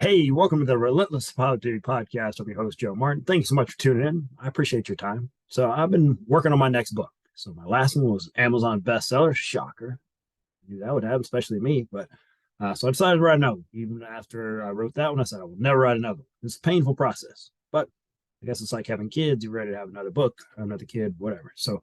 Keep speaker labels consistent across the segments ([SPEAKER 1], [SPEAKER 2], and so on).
[SPEAKER 1] Hey, welcome to the Relentless Positivity podcast. I'm your host, Joe Martin. Thank you so much for tuning in. I appreciate your time. So I've been working on my next book. So my last one was Amazon bestseller. Shocker. I knew that would happen, especially me. But so I decided to write another one. Even after I wrote that one, I said I will never write another one. It's a painful process. But I guess it's like having kids. You're ready to have another book, another kid, whatever. So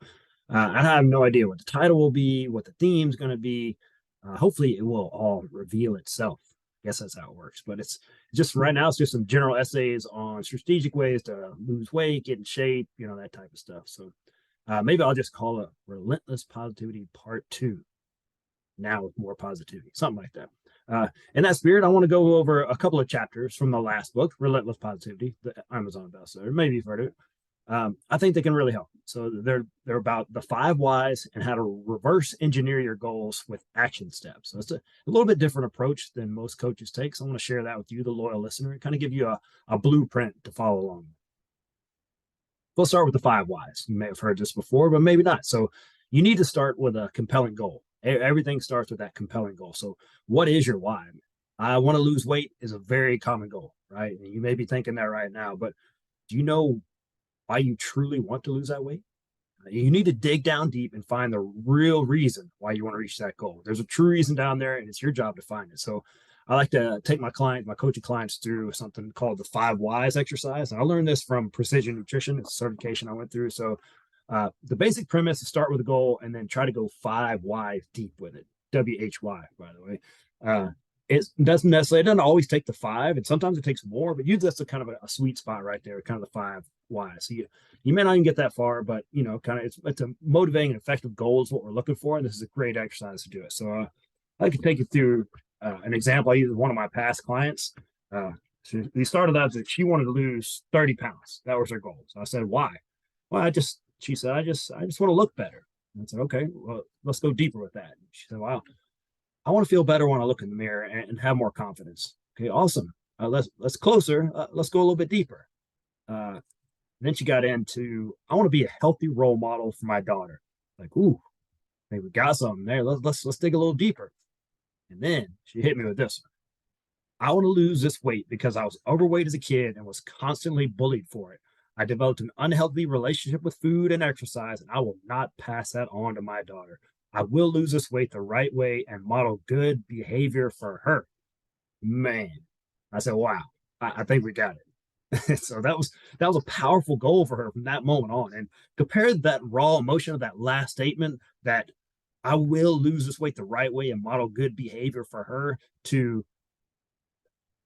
[SPEAKER 1] I have no idea what the title will be, what the theme's going to be. Hopefully, it will all reveal itself. I guess that's how it works. But it's just right now, it's just some general essays on strategic ways to lose weight, get in shape, that type of stuff. So maybe I'll just call it Relentless Positivity Part 2, now with more positivity, something like that. In that spirit, I want to go over a couple of chapters from the last book, Relentless Positivity, the Amazon bestseller. Maybe you've heard of it. I think they can really help. So they're about the 5 whys and how to reverse engineer your goals with action steps. So it's a little bit different approach than most coaches take. So I want to share that with you, the loyal listener, and kind of give you a blueprint to follow along. We'll start with the 5 whys. You may have heard this before, but maybe not. So you need to start with a compelling goal. Everything starts with that compelling goal. So what is your why? I want to lose weight is a very common goal, right? And you may be thinking that right now, but do you know why you truly want to lose that weight? You need to dig down deep and find the real reason why you want to reach that goal. There's a true reason down there, and it's your job to find it. So I like to take my coaching clients through something called the 5 whys exercise. And I learned this from Precision Nutrition. It's a certification I went through. So the basic premise is start with a goal and then try to go 5 whys deep with it. WHY, by the way. It doesn't always take the 5, and sometimes it takes more, but that's a kind of a sweet spot right there, kind of the 5 whys. So you may not even get that far, but kind of it's a motivating and effective goal is what we're looking for, and this is a great exercise to do it. So I can take you through an example. I used one of my past clients. We started out that she wanted to lose 30 pounds. That was her goal. So I said, why? Well, she said, I just want to look better. And I said, okay, well, let's go deeper with that. And she said, wow, I want to feel better when I look in the mirror and have more confidence. Okay, awesome. Let's closer. Let's go a little bit deeper. Then she got into, I want to be a healthy role model for my daughter. Like, ooh, I think we got something there. Let's dig a little deeper. And then she hit me with this one. I want to lose this weight because I was overweight as a kid and was constantly bullied for it. I developed an unhealthy relationship with food and exercise, and I will not pass that on to my daughter. I will lose this weight the right way and model good behavior for her. Man, I said, wow, I think we got it. So that was a powerful goal for her from that moment on. And compared that raw emotion of that last statement, that I will lose this weight the right way and model good behavior for her, to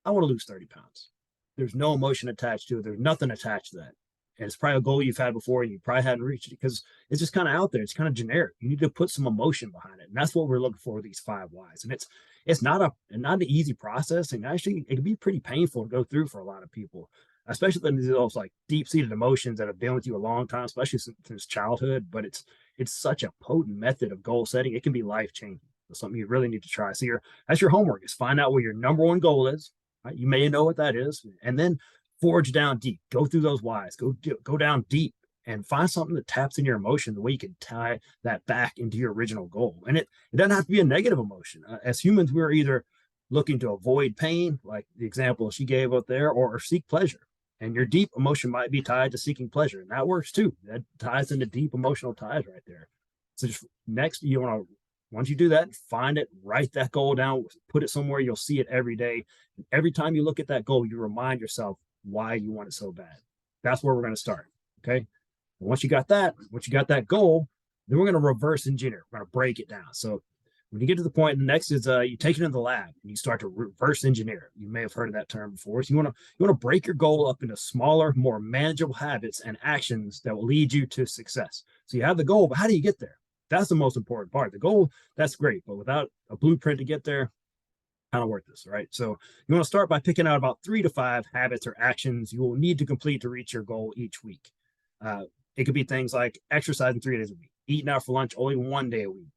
[SPEAKER 1] I want to lose 30 pounds. There's no emotion attached to it. There's nothing attached to that. And it's probably a goal you've had before and you probably hadn't reached it because it's just kind of out there. It's kind of generic. You need to put some emotion behind it. And that's what we're looking for with these 5 whys. And it's not an easy process. And actually it can be pretty painful to go through for a lot of people, especially those like deep-seated emotions that have been with you a long time, especially since childhood. But it's such a potent method of goal setting. It can be life-changing. It's something you really need to try. So that's your homework, is find out what your number one goal is. Right? You may know what that is. And then forge down deep, go through those whys, go down deep and find something that taps in your emotion, the way you can tie that back into your original goal. And it doesn't have to be a negative emotion. As humans, we're either looking to avoid pain, like the example she gave up there, or seek pleasure. And your deep emotion might be tied to seeking pleasure. And that works too. That ties into deep emotional ties right there. So just next, once you do that, find it, write that goal down, put it somewhere you'll see it every day. And every time you look at that goal, you remind yourself why you want it so bad. That's where we're going to start. Okay. Once you got that goal, then we're going to reverse engineer. We're going to break it down. So when you get to the point, the next is you take it into the lab and you start to reverse engineer. You may have heard of that term before. So you want to break your goal up into smaller, more manageable habits and actions that will lead you to success. So you have the goal, but how do you get there? That's the most important part. The goal, that's great, but without a blueprint to get there, kind of worth this, right? So you want to start by picking out about 3 to 5 habits or actions you will need to complete to reach your goal each week. It could be things like exercising 3 days a week, eating out for lunch only 1 day a week,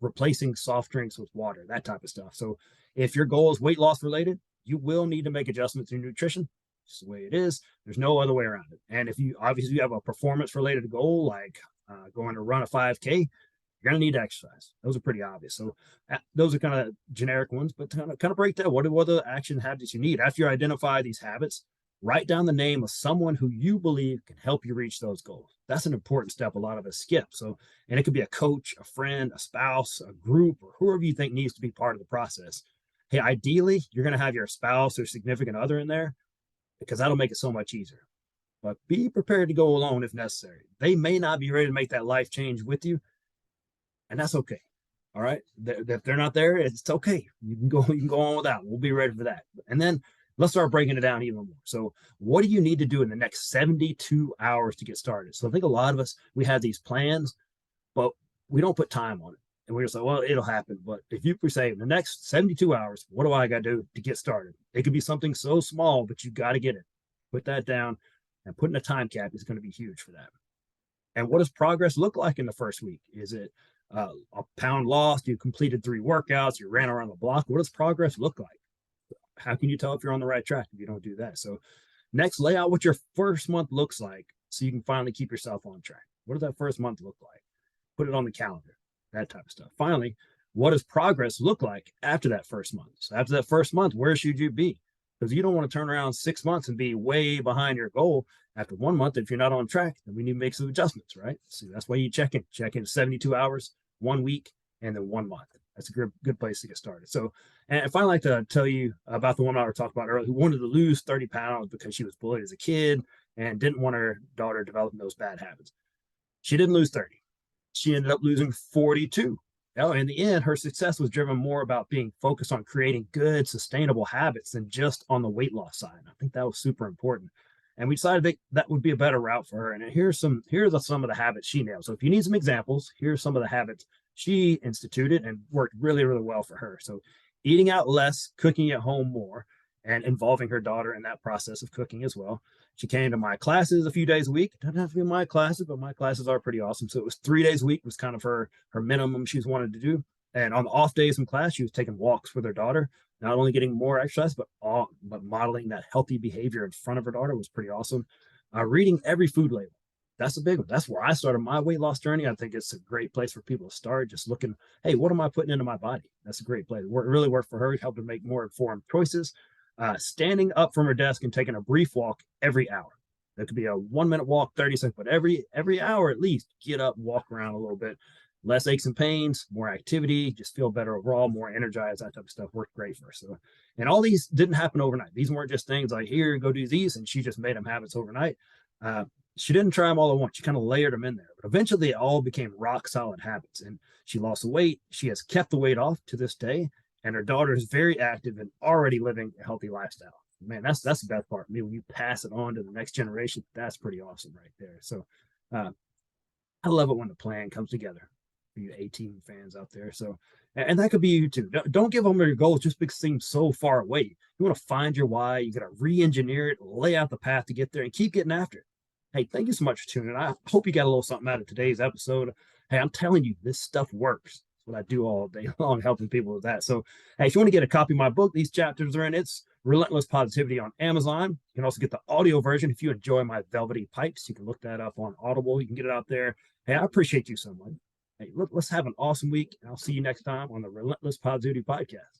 [SPEAKER 1] replacing soft drinks with water, that type of stuff. So if your goal is weight loss related, you will need to make adjustments in nutrition. It's the way it is. There's no other way around it. And if you have a performance related goal, like going to run a 5K, You're going to need to exercise. Those are pretty obvious. So those are kind of generic ones, but kind of break down what are the action habits you need. After you identify these habits, write down the name of someone who you believe can help you reach those goals. That's an important step a lot of us skip. So, and it could be a coach, a friend, a spouse, a group, or whoever you think needs to be part of the process. Hey, ideally, you're going to have your spouse or significant other in there because that'll make it so much easier. But be prepared to go alone if necessary. They may not be ready to make that life change with you, and that's okay. All right. If they're not there, it's okay. You can go on without. We'll be ready for that. And then let's start breaking it down even more. So, what do you need to do in the next 72 hours to get started? So, I think a lot of us, we have these plans, but we don't put time on it. And we're just like, well, it'll happen. But if you say in the next 72 hours, what do I got to do to get started? It could be something so small, but you got to get it. Put that down, and putting a time cap is going to be huge for that. And what does progress look like in the first week? Is it a pound lost? You completed 3 workouts, you ran around the block. What does progress look like? How can you tell if you're on the right track if you don't do that? So, next, lay out what your first month looks like so you can finally keep yourself on track. What does that first month look like? Put it on the calendar, that type of stuff. Finally, what does progress look like after that first month? So, after that first month, where should you be? Because you don't want to turn around 6 months and be way behind your goal after 1 month. If you're not on track, then we need to make some adjustments, right? So that's why you check in 72 hours, 1 week, and then 1 month. That's a good place to get started. So, and finally, I'd like to tell you about the woman I was talking about earlier who wanted to lose 30 pounds because she was bullied as a kid and didn't want her daughter developing those bad habits. She didn't lose 30. She ended up losing 42. Now, in the end, her success was driven more about being focused on creating good, sustainable habits than just on the weight loss side. I think that was super important. And we decided that would be a better route for her. And here's some of the habits she nailed. So if you need some examples, here's some of the habits she instituted and worked really, really well for her. So eating out less, cooking at home more, and involving her daughter in that process of cooking as well. She came to my classes a few days a week. It doesn't have to be my classes, but my classes are pretty awesome. So it was 3 days a week was kind of her minimum she's wanted to do. And on the off days from class, she was taking walks with her daughter, not only getting more exercise, but modeling that healthy behavior in front of her daughter was pretty awesome. Reading every food label. That's a big one. That's where I started my weight loss journey. I think it's a great place for people to start. Just looking, hey, what am I putting into my body? That's a great place. It really worked for her. It helped her make more informed choices. Standing up from her desk and taking a brief walk every hour. That could be a 1 minute walk, 30 seconds, but every hour at least, get up, walk around a little bit. Less aches and pains, more activity, just feel better overall, more energized, that type of stuff worked great for her. So, and all these didn't happen overnight. These weren't just things like, here, go do these, and she just made them habits overnight. She didn't try them all at once. She kind of layered them in there. But eventually, it all became rock solid habits. And she lost the weight. She has kept the weight off to this day. And her daughter is very active and already living a healthy lifestyle. Man, that's the best part. I mean, when you pass it on to the next generation, that's pretty awesome right there. So I love it when the plan comes together for you A-team fans out there. So, and that could be you too. Don't give them your goals just because it seems so far away. You want to find your why. You got to re-engineer it, lay out the path to get there, and keep getting after it. Hey, thank you so much for tuning in. I hope you got a little something out of today's episode. Hey, I'm telling you, this stuff works. That's what I do all day long, helping people with that. So, hey, if you want to get a copy of my book, these chapters are in. It's Relentless Positivity on Amazon. You can also get the audio version if you enjoy my velvety pipes. You can look that up on Audible. You can get it out there. Hey, I appreciate you so much. Hey, let's have an awesome week. And I'll see you next time on the Relentless Positivity Podcast.